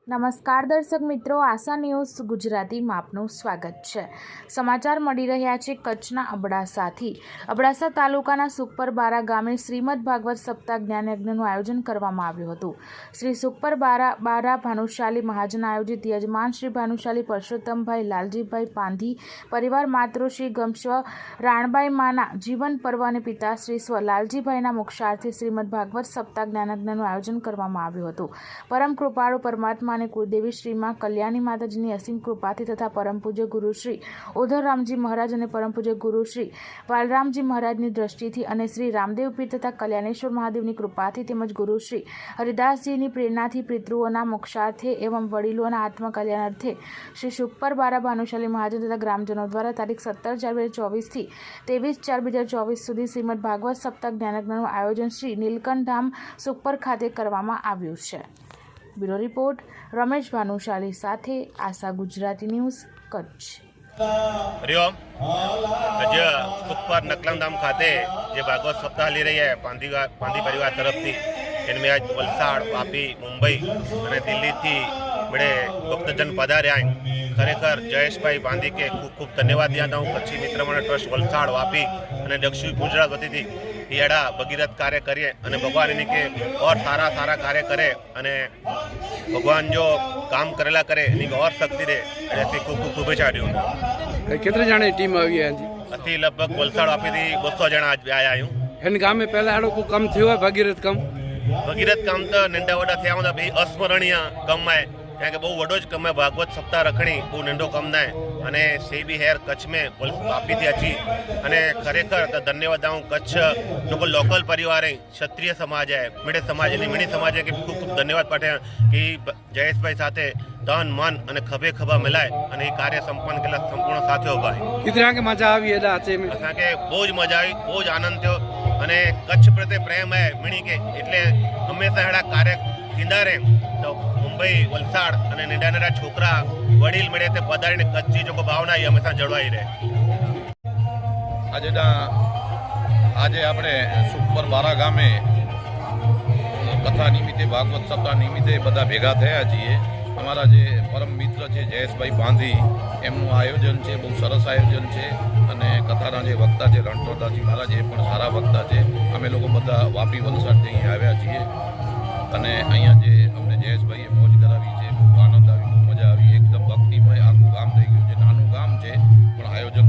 નમસ્કાર દર્શક મિત્રો, આશા ન્યૂઝ ગુજરાતીમાં આપનું સ્વાગત છે। સમાચાર મળી રહ્યા છે કચ્છના અબડાસાથી। અબડાસા તાલુકાના સુખપર બારા ગામે શ્રીમદ ભાગવત સપ્તાહ જ્ઞાન યજ્ઞનું આયોજન કરવામાં આવ્યું હતું। શ્રી સુખપર બારા ભાનુશાલી મહાજન આયોજિત યજમાન શ્રી ભાનુશાલી પરસોત્તમભાઈ લાલજીભાઈ પાંધી પરિવાર માતૃશ્રી ગમસ્વ રાણબાઈ માના જીવન પર્વ અને પિતાશ્રી સ્વ લાલજીભાઈના મોક્ષાર્થે શ્રીમદ ભાગવત સપ્તાહ જ્ઞાન યજ્ઞનું આયોજન કરવામાં આવ્યું હતું। પરમ કૃપાળુ પરમાત્મા અને કુળદેવી શ્રીમાં કલ્યાણી માતાજીની અસીમ કૃપાથી તથા પરમ પૂજ્ય ગુરુ શ્રી ઓધરરામજી મહારાજ અને પરમ પૂજ્ય ગુરુ શ્રી વાલરામજી મહારાજની દ્રષ્ટિથી અને શ્રી રામદેવ પીર તથા કલ્યાણેશ્વર મહાદેવની કૃપાથી તેમજ ગુરુ શ્રી હરિદાસજીની પ્રેરણાથી પિતૃઓના મોક્ષાર્થે એવં વડીલોના આત્મકલ્યાણાર્થે શ્રી સુખપર બારા ભાનુશાલી મહાજન તથા ગ્રામજનો દ્વારા તારીખ 17/4/2024 થી 23/4/2024 સુધી શ્રીમદ ભાગવત સપ્તાહ જ્ઞાનયજ્ઞનું આયોજન શ્રી નીલકંઠ ધામ સુખપર ખાતે કરવામાં આવ્યું છે। બ્યુરો રિપોર્ટ રમેશ ભાનુશાલી સાથે આશા ગુજરાતી ન્યૂઝ કચ્છ। हरिओम। आज सुखपर नकलंगधाम खाते जे भागवत सप्ताह ली रही है पांधी परिवार तरफ थी, इनमें आज वलसाड़, वापी, मुंबई और दिल्ली थी बड़े भक्तजन पधार्या। खरेखर जयेश भाई पांधी के खूब खूब धन्यवाद दिया था। कच्छी मित्र मंडल ट्रस्ट वलसाड़, वापी और दक्षिण गुजरात वती थी एड़ा भगीरथ कार्य करिए और भगवान इन्हीं के और सारा सारा कार्य करे और भगवान जो काम करेला करे इन्हीं को और शक्ति दे, ऐसी खूब खूब शुभेच्छा दी। कितने जाने टीम आई है जी? अति लगभग वलसाड़ वापी थी 200 जना आज आया हूँ। इन गांव में पहले आड़ो को कम थयो है भगीरथ कम तो नंढा वडा थया होंदा भाई अस्मरणीय कम है, क्या कि बहु वडो ज कम है। भागवत सप्ताह रखणी बहु नंढो कम ना है અને સે બી હેર કચ્છ में વાપીથી અચી અને ખરેખર ધન્યવાદ આવું કચ્છ जो लोकल परिवार है, क्षत्रिय समाज है, मिड़े समाज है, मिणी समाज है कि खूब खूब धन्यवाद पाठे कि जयेश भाई साथे तन मन और खभे खभा मिलाए और ये कार्य संपन्न के संपूर्ण साथ उभा है। कितना के मजा आई है दाचे में? असा के बहुत मजा आई, बहुत आनंद थयो અને કચ્છ પ્રત્યે પ્રેમ है मिणी के એટલે હંમેશા એડા કાર્ય થીંदा रहे। तो मुंबई, वलसाड़ और नंढा नंढा छोकरा वडील मिले ते पधारीने कच्ची जो भावना है हमेशा जळवाई रहे। આજે આપણે સુખપર બારા ગામે કથા નિમિત્તે ભાગવત સપ્તાહ નિમિત્તે બધા ભેગા થયા છીએ। અમારા જે પરમ મિત્ર છે જયેશભાઈ પાંધી, એમનું આયોજન છે, બહુ સરસ આયોજન છે અને કથાના જે વક્તા છે રણછોડદાસજી મહારાજ એ પણ સારા વક્તા છે। અમે લોકો બધા વાપી વલસાડથી અહીં આવ્યા છીએ અને અહીંયા જે અમને જયેશભાઈએ મોજ કરાવી છે, બહુ આનંદ આવી, બહુ મજા આવી। એકદમ ભક્તિમય આખું ગામ થઈ ગયું છે। નાનું ગામ છે પણ આયોજન